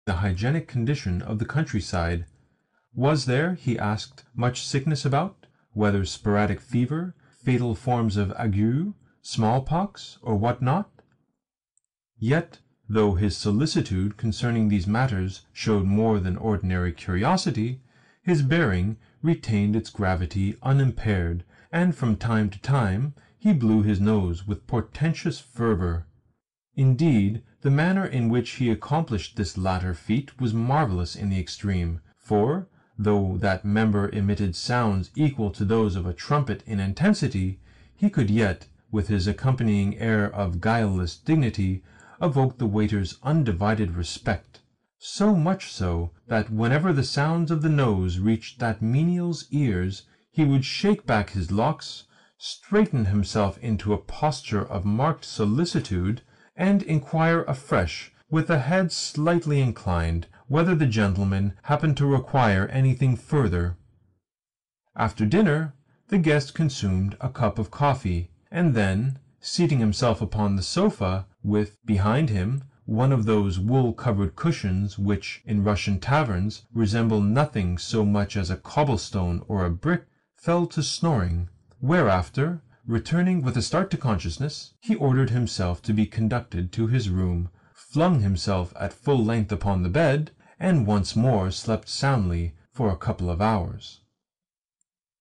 the hygienic condition of the countryside. Was there, he asked, much sickness about, whether sporadic fever, fatal forms of ague, smallpox, or what not? Yet, though his solicitude concerning these matters showed more than ordinary curiosity, his bearing retained its gravity unimpaired, and from time to time he blew his nose with portentous fervour. Indeed, the manner in which he accomplished this latter feat was marvellous in the extreme, for, though that member emitted sounds equal to those of a trumpet in intensity, he could yet, with his accompanying air of guileless dignity, evoke the waiter's undivided respect, so much so that whenever the sounds of the nose reached that menial's ears, he would shake back his locks, straighten himself into a posture of marked solicitude, and inquire afresh, with a head slightly inclined, whether the gentleman happened to require anything further. After dinner, the guest consumed a cup of coffee, and then, seating himself upon the sofa, with, behind him, one of those wool-covered cushions which, in Russian taverns, resemble nothing so much as a cobblestone or a brick, fell to snoring, whereafter, returning with a start to consciousness, he ordered himself to be conducted to his room, flung himself at full length upon the bed, and once more slept soundly for a couple of hours.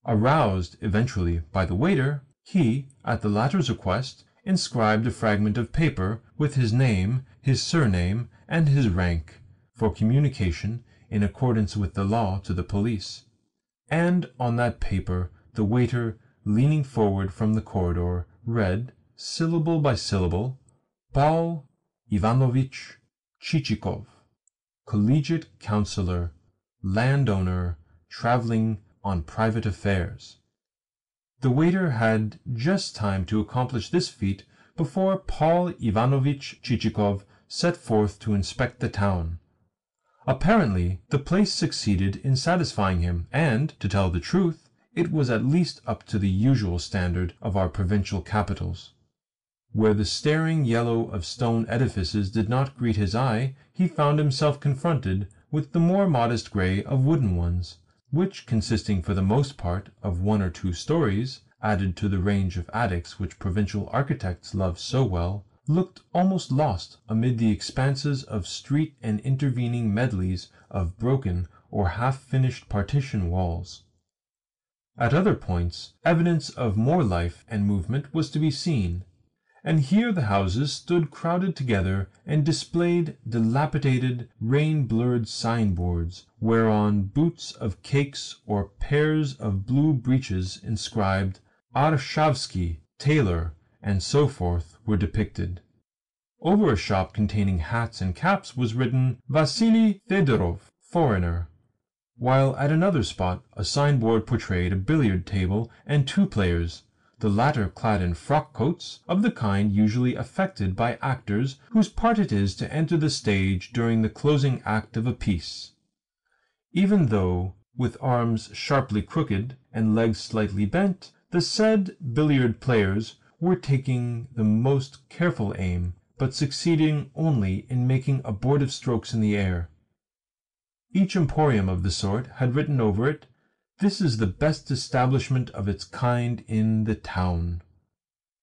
Aroused eventually by the waiter, he, at the latter's request, inscribed a fragment of paper with his name, his surname, and his rank, for communication in accordance with the law to the police, and on that paper the waiter, leaning forward from the corridor, read, syllable by syllable, Paul Ivanovich Chichikov, collegiate councillor, landowner, travelling on private affairs. The waiter had just time to accomplish this feat before Paul Ivanovich Chichikov set forth to inspect the town. Apparently, the place succeeded in satisfying him, and, to tell the truth, it was at least up to the usual standard of our provincial capitals. Where the staring yellow of stone edifices did not greet his eye, he found himself confronted with the more modest grey of wooden ones, which, consisting for the most part of 1 or 2 stories, added to the range of attics which provincial architects love so well, looked almost lost amid the expanses of street and intervening medleys of broken or half-finished partition walls. At other points, evidence of more life and movement was to be seen, and here the houses stood crowded together and displayed dilapidated, rain-blurred signboards, whereon boots of cakes or pairs of blue breeches inscribed Arshavsky, tailor, and so forth were depicted. Over a shop containing hats and caps was written Vasily Fedorov, foreigner, while at another spot a signboard portrayed a billiard table and 2 players, the latter clad in frock coats of the kind usually affected by actors whose part it is to enter the stage during the closing act of a piece. Even though, with arms sharply crooked and legs slightly bent, the said billiard players were taking the most careful aim, but succeeding only in making abortive strokes in the air. Each emporium of the sort had written over it, "This is the best establishment of its kind in the town."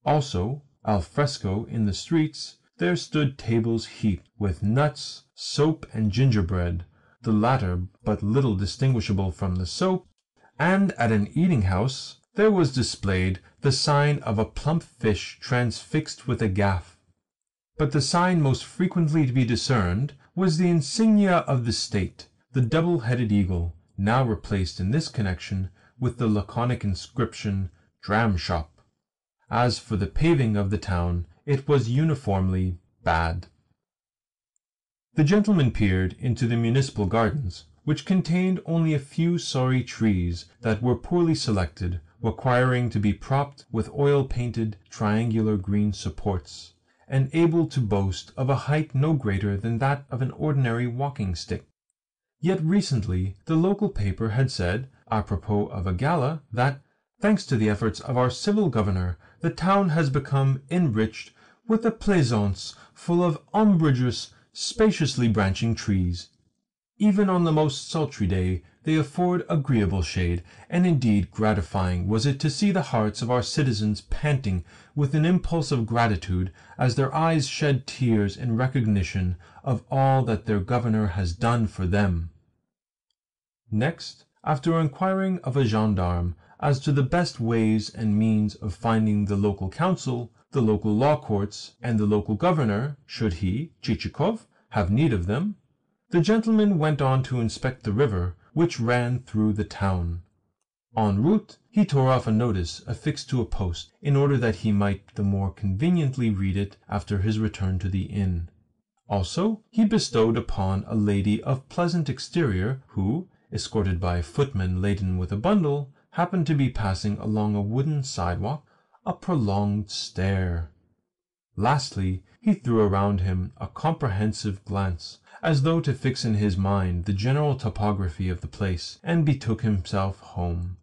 Also, al fresco in the streets, there stood tables heaped with nuts, soap, and gingerbread, the latter but little distinguishable from the soap, and at an eating-house there was displayed the sign of a plump fish transfixed with a gaff. But the sign most frequently to be discerned was the insignia of the state, the double-headed eagle, now replaced in this connection with the laconic inscription "Dram Shop." As for the paving of the town, it was uniformly bad. The gentleman peered into the municipal gardens, which contained only a few sorry trees that were poorly selected, requiring to be propped with oil-painted triangular green supports, and able to boast of a height no greater than that of an ordinary walking-stick. Yet recently the local paper had said, apropos of a gala, that, thanks to the efforts of our civil governor, the town has become enriched with a plaisance full of umbrageous spaciously branching trees. Even on the most sultry day they afford agreeable shade, and indeed gratifying was it to see the hearts of our citizens panting with an impulse of gratitude as their eyes shed tears in recognition of all that their governor has done for them. Next, after inquiring of a gendarme as to the best ways and means of finding the local council, the local law courts, and the local governor, should he, Chichikov, have need of them, the gentleman went on to inspect the river, which ran through the town. En route, he tore off a notice affixed to a post, in order that he might the more conveniently read it after his return to the inn. Also, he bestowed upon a lady of pleasant exterior, who, escorted by a footman laden with a bundle, happened to be passing along a wooden sidewalk, a prolonged stare. Lastly, he threw around him a comprehensive glance, as though to fix in his mind the general topography of the place, and betook himself home.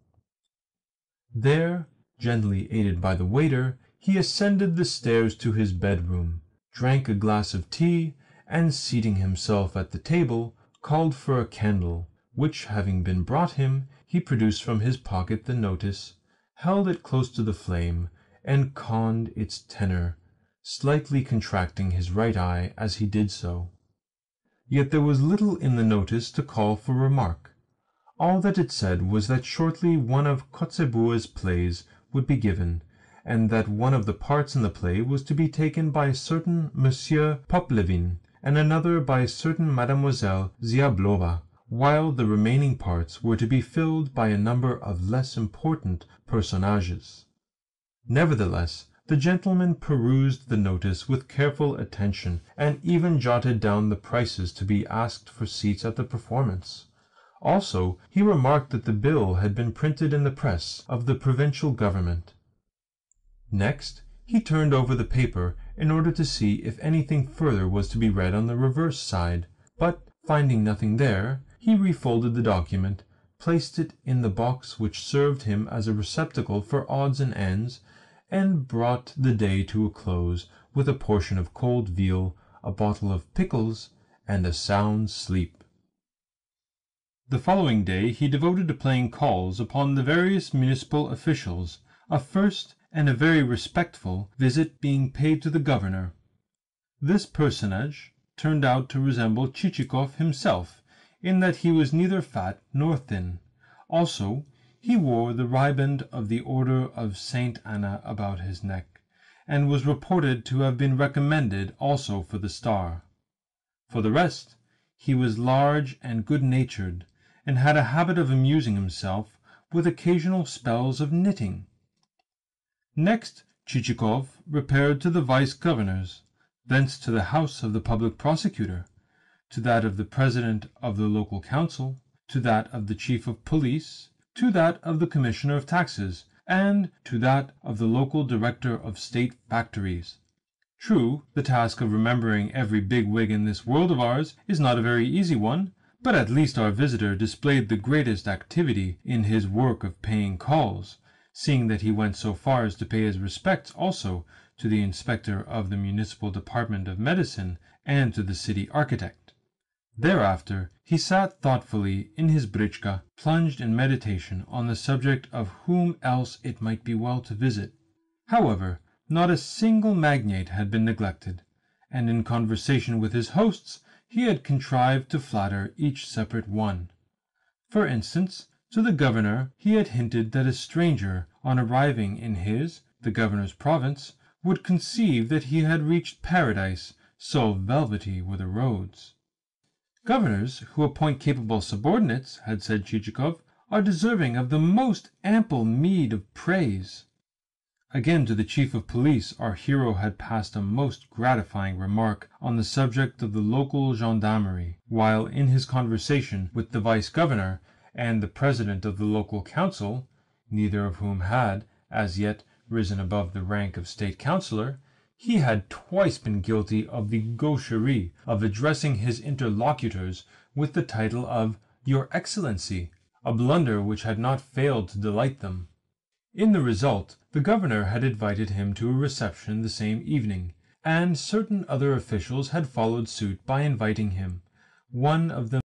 There, gently aided by the waiter, he ascended the stairs to his bedroom, drank a glass of tea, and seating himself at the table, called for a candle, which having been brought him, he produced from his pocket the notice, held it close to the flame, and conned its tenor, slightly contracting his right eye as he did so. Yet there was little in the notice to call for remark. All that it said was that shortly one of Kotzebue's plays would be given, and that one of the parts in the play was to be taken by a certain Monsieur Poplevin, and another by a certain Mademoiselle Ziablova, while the remaining parts were to be filled by a number of less important personages. Nevertheless, the gentleman perused the notice with careful attention, and even jotted down the prices to be asked for seats at the performance. Also, he remarked that the bill had been printed in the press of the provincial government. Next, he turned over the paper in order to see if anything further was to be read on the reverse side, but, finding nothing there, he refolded the document, placed it in the box which served him as a receptacle for odds and ends, and brought the day to a close with a portion of cold veal, a bottle of pickles, and a sound sleep. The following day he devoted to paying calls upon the various municipal officials, a first and a very respectful visit being paid to the governor. This personage turned out to resemble Chichikov himself, in that he was neither fat nor thin. Also, he wore the riband of the Order of Saint Anna about his neck, and was reported to have been recommended also for the star. For the rest, he was large and good-natured, and had a habit of amusing himself with occasional spells of knitting. Next, Chichikov repaired to the vice-governor's, thence to the house of the public prosecutor, to that of the president of the local council, to that of the chief of police, to that of the commissioner of taxes, and to that of the local director of state factories. True, the task of remembering every big-wig in this world of ours is not a very easy one, but at least our visitor displayed the greatest activity in his work of paying calls, seeing that he went so far as to pay his respects also to the inspector of the municipal department of medicine and to the city architect. Thereafter he sat thoughtfully in his britchka, plunged in meditation on the subject of whom else it might be well to visit. However, not a single magnate had been neglected, and in conversation with his hosts he had contrived to flatter each separate one. For instance, to the governor he had hinted that a stranger, on arriving in his, the governor's province, would conceive that he had reached paradise, so velvety were the roads. Governors who appoint capable subordinates, had said Chichikov, are deserving of the most ample meed of praise. Again, to the chief of police our hero had passed a most gratifying remark on the subject of the local gendarmerie, while in his conversation with the vice-governor and the president of the local council, neither of whom had, as yet, risen above the rank of state councillor, he had twice been guilty of the gaucherie of addressing his interlocutors with the title of Your Excellency, a blunder which had not failed to delight them. In the result, the governor had invited him to a reception the same evening, and certain other officials had followed suit by inviting him. One of them